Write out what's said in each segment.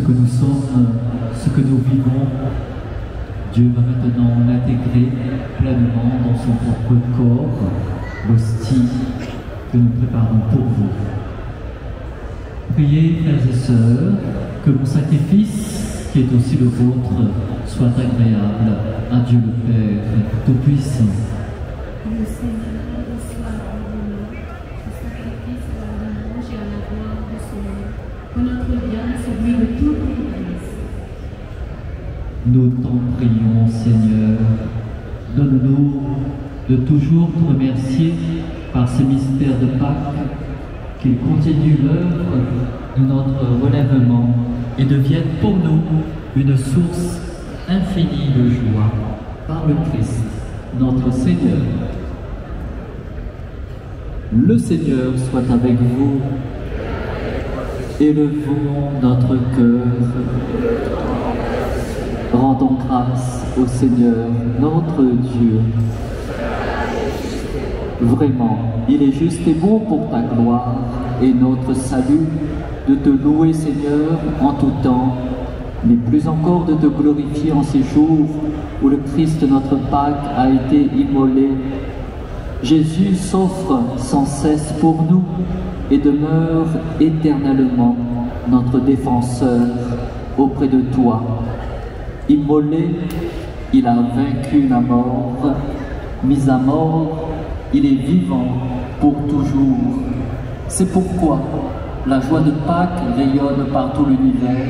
que nous sommes, ce que nous vivons, Dieu va maintenant l'intégrer pleinement dans son propre corps, l'hostie que nous préparons pour vous. Priez, frères et sœurs, que mon sacrifice, qui est aussi le vôtre, soit agréable à Dieu le Père Tout-Puissant. Le Seigneur reçoit de nous le sacrifice à la louange et à la gloire du Seigneur, pour notre bien et celui de toute l'Église. Nous t'en prions, Seigneur, donne-nous de toujours te remercier par ces mystères de Pâques, qu'ils continuent l'œuvre de notre relèvement et deviennent pour nous une source infinie de joie par le Christ, notre Seigneur. Le Seigneur soit avec vous. Élevons notre cœur. Rendons grâce au Seigneur, notre Dieu. Vraiment, il est juste et bon pour ta gloire et notre salut de te louer, Seigneur, en tout temps, mais plus encore de te glorifier en ces jours où le Christ, notre Pâque, a été immolé. Jésus s'offre sans cesse pour nous et demeure éternellement notre défenseur auprès de toi. Immolé, il a vaincu la mort. Mis à mort, il est vivant pour toujours. C'est pourquoi la joie de Pâques rayonne par tout l'univers.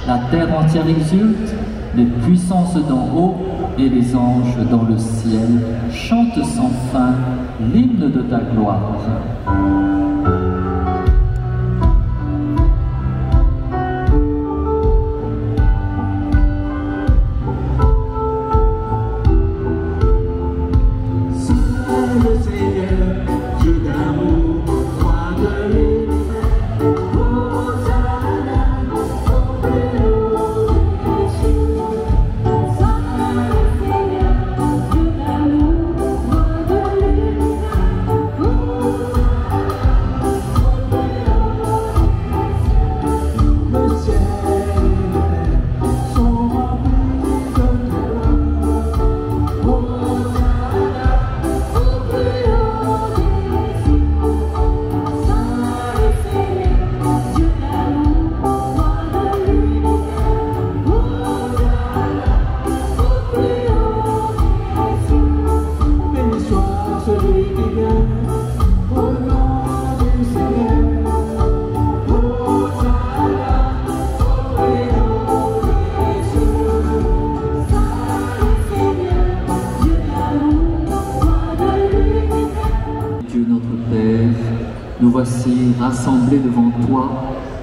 La terre entière exulte, les puissances d'en haut et les anges dans le ciel chantent sans fin l'hymne de ta gloire. Nous voici rassemblés devant toi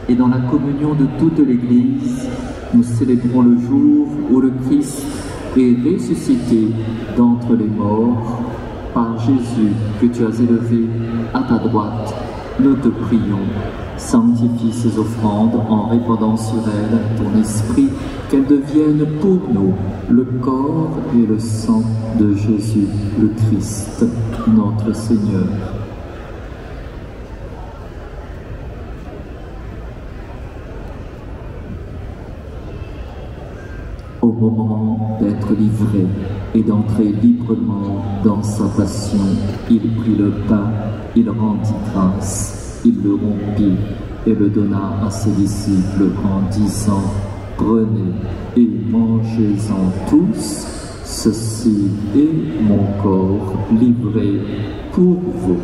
et dans la communion de toute l'Église, nous célébrons le jour où le Christ est ressuscité d'entre les morts. Par Jésus que tu as élevé à ta droite, nous te prions. Sanctifie ces offrandes en répandant sur elles ton esprit, qu'elles deviennent pour nous le corps et le sang de Jésus le Christ, notre Seigneur. Au moment d'être livré et d'entrer librement dans sa passion, il prit le pain, il rendit grâce, il le rompit et le donna à ses disciples en disant « Prenez et mangez-en tous, ceci est mon corps livré pour vous. »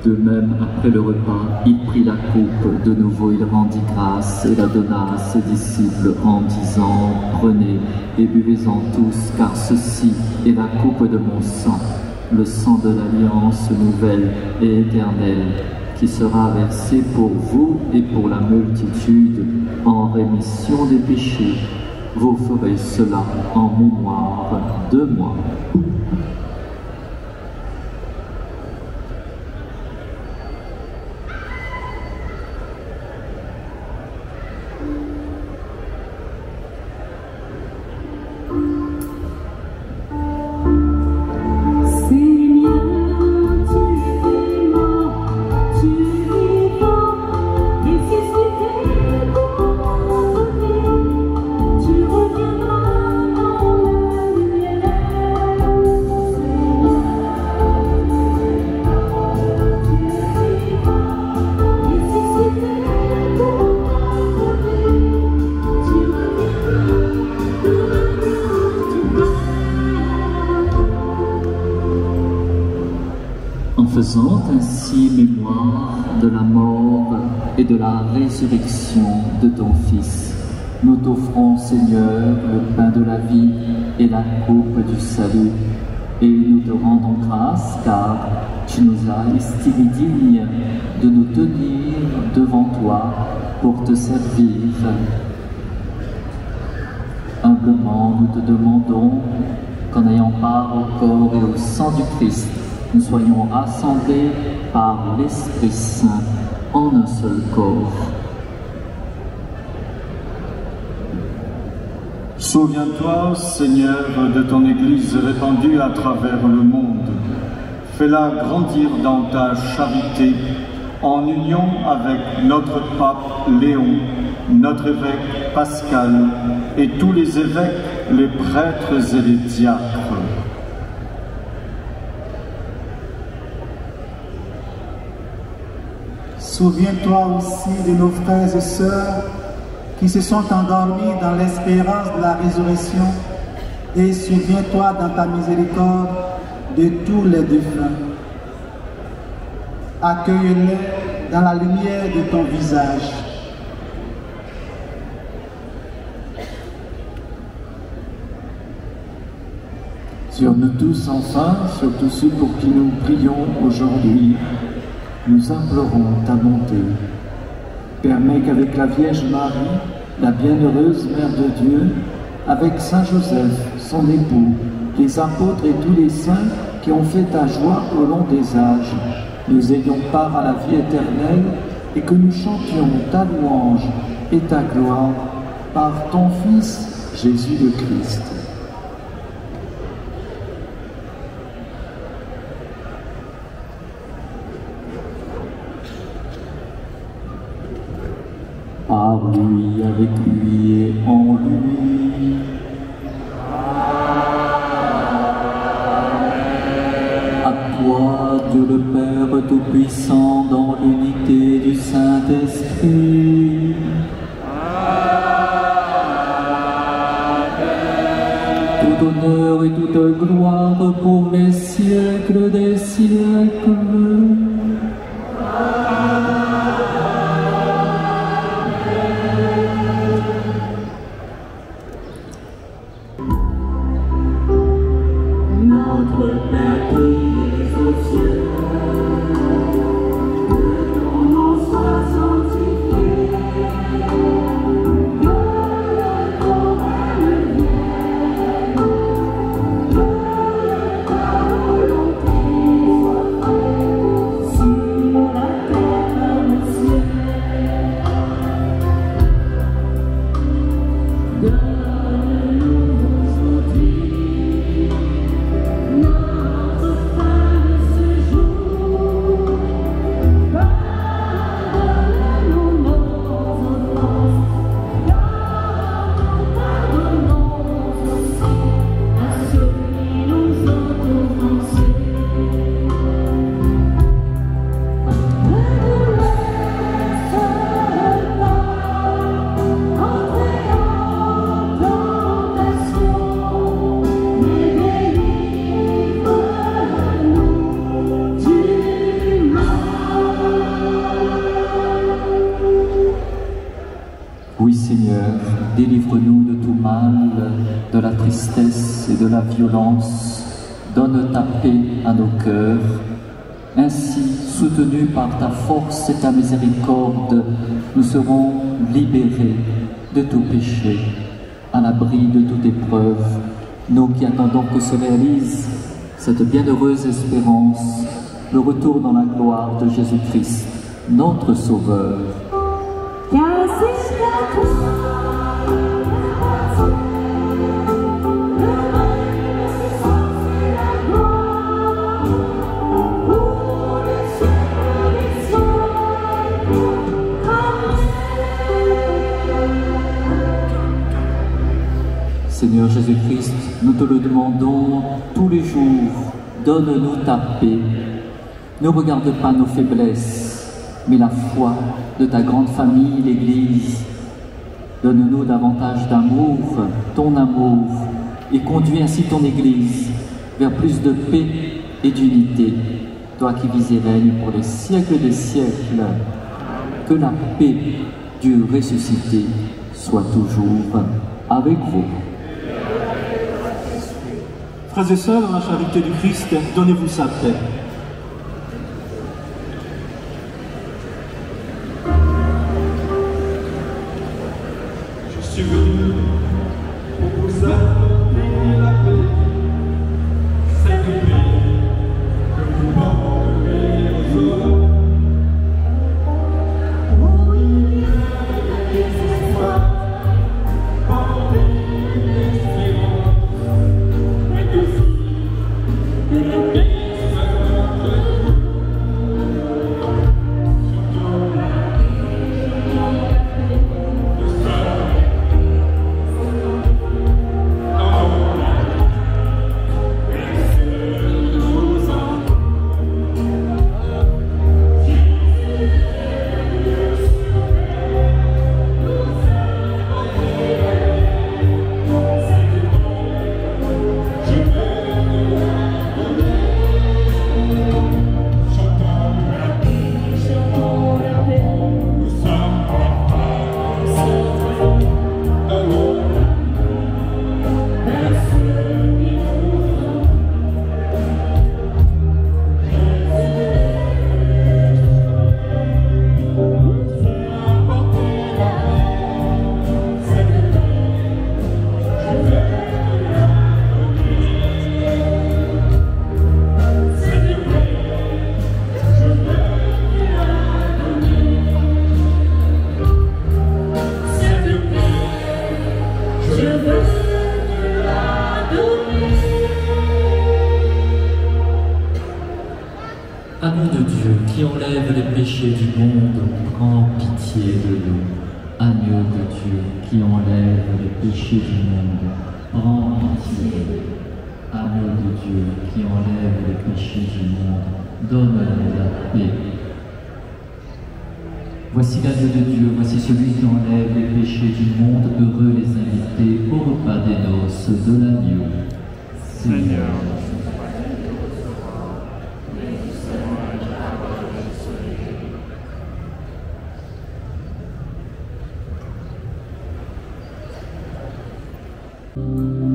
De même, après le repas, il prit la coupe, de nouveau il rendit grâce et la donna à ses disciples en disant « Prenez et buvez-en tous, car ceci est la coupe de mon sang, le sang de l'alliance nouvelle et éternelle, qui sera versé pour vous et pour la multitude en rémission des péchés. Vous ferez cela en mémoire de moi. » faisant ainsi mémoire de la mort et de la résurrection de ton Fils, nous t'offrons, Seigneur, le pain de la vie et la coupe du salut, et nous te rendons grâce car tu nous as estimés dignes de nous tenir devant toi pour te servir. Humblement, nous te demandons qu'en ayant part au corps et au sang du Christ, nous soyons rassemblés par l'Esprit Saint en un seul corps. Souviens-toi, Seigneur, de ton Église répandue à travers le monde. Fais-la grandir dans ta charité, en union avec notre pape Léon, notre évêque Pascal et tous les évêques, les prêtres et les diacres. Souviens-toi aussi de nos frères et sœurs qui se sont endormis dans l'espérance de la résurrection, et souviens-toi dans ta miséricorde de tous les défunts. Accueille-les dans la lumière de ton visage. Sur nous tous enfin, sur tous ceux pour qui nous prions aujourd'hui, nous implorons ta bonté. Permets qu'avec la Vierge Marie, la bienheureuse Mère de Dieu, avec Saint Joseph, son époux, les apôtres et tous les saints qui ont fait ta joie au long des âges, nous ayons part à la vie éternelle et que nous chantions ta louange et ta gloire par ton Fils, Jésus le Christ. Par lui, avec lui et en lui. À toi, Dieu le Père Tout-Puissant, dans l'unité du Saint-Esprit. Tout honneur et toute gloire pour les siècles des siècles. Oui Seigneur, délivre-nous de tout mal, de la tristesse et de la violence. Donne ta paix à nos cœurs. Ainsi, soutenus par ta force et ta miséricorde, nous serons libérés de tout péché, à l'abri de toute épreuve. Nous qui attendons que se réalise cette bienheureuse espérance, le retour dans la gloire de Jésus-Christ, notre Sauveur. Seigneur Jésus-Christ, nous te le demandons tous les jours, donne-nous ta paix. Ne regarde pas nos faiblesses, mais la foi de ta grande famille, l'Église. Donne-nous davantage d'amour, ton amour, et conduis ainsi ton Église vers plus de paix et d'unité. toi qui vis et règnes pour les siècles des siècles. Que la paix du ressuscité soit toujours avec vous. Frères et sœurs, dans la charité du Christ, donnez-vous sa paix. Je suis venu pour vous apporter la paix, cette paix que vous porterez aux hommes. Où il y a des espoirs, portez l'espérance, mais aussi que la paix soit entre vous. Surtout la paix, le soir. Amour de Dieu qui enlève les péchés du monde, prends pitié de nous. Agneau de Dieu qui enlève les péchés du monde, prends pitié de nous. Agneau de Dieu qui enlève les péchés du monde, donne-nous la paix. Voici l'agneau de Dieu, voici celui qui enlève les péchés du monde, heureux les invités au repas des noces de l'agneau. Seigneur. Thank you.